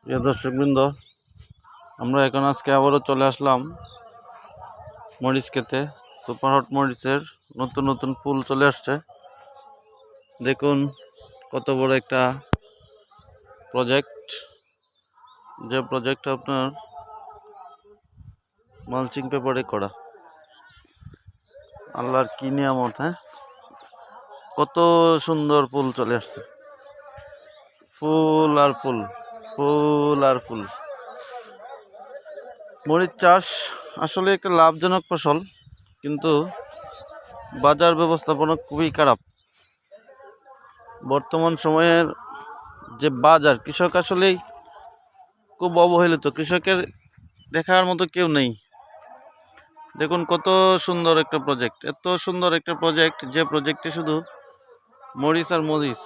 প্রিয় দর্শকবৃন্দ, আমরা এখন আজকে আবারও চলে আসলাম মরিচ খেতে। সুপার হট মরিচের নতুন নতুন ফুল চলে আসছে। দেখুন কত বড় একটা প্রজেক্ট, যে প্রজেক্ট আপনার মালচিং পেপারে করা। আল্লাহর কি নিয়ামত! কত সুন্দর ফুল চলে আসছে, ফুল আর ফুল, ফুল আর ফুল। মরিচ চাষ আসলে একটা লাভজনক ফসল, কিন্তু বাজার ব্যবস্থাপনা খুবই খারাপ। বর্তমান সময়ের যে বাজার, কৃষক আসলেই খুব অবহেলিত। কৃষকের দেখার মতো কেউ নেই। দেখুন কত সুন্দর একটা প্রজেক্ট, এত সুন্দর একটা প্রজেক্ট, যে প্রজেক্টে শুধু মরিচ আর মরিচ,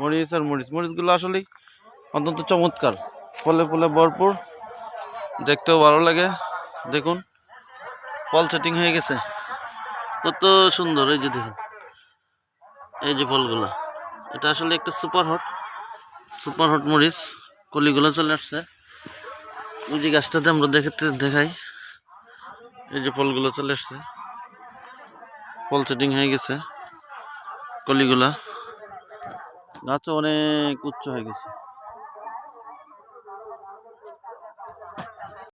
মরিচ আর মরিচ। মরিচগুলো আসলেই অত্যন্ত চমৎকার, ফলে ফুলে ভরপুর, দেখতেও ভালো লাগে। দেখুন ফল সেটিং হয়ে গেছে, কত সুন্দর। এই যে দেখুন, এই যে ফলগুলা, এটা আসলে একটা সুপার হট মরিচ। কলিগুলো চলে আসছে, ওই যে গাছটাতে আমরা দেখাই, এই যে ফলগুলো চলে আসছে, ফল সেটিং হয়ে গেছে। কলিগুলা গাছও অনেক উচ্চ হয়ে গেছে।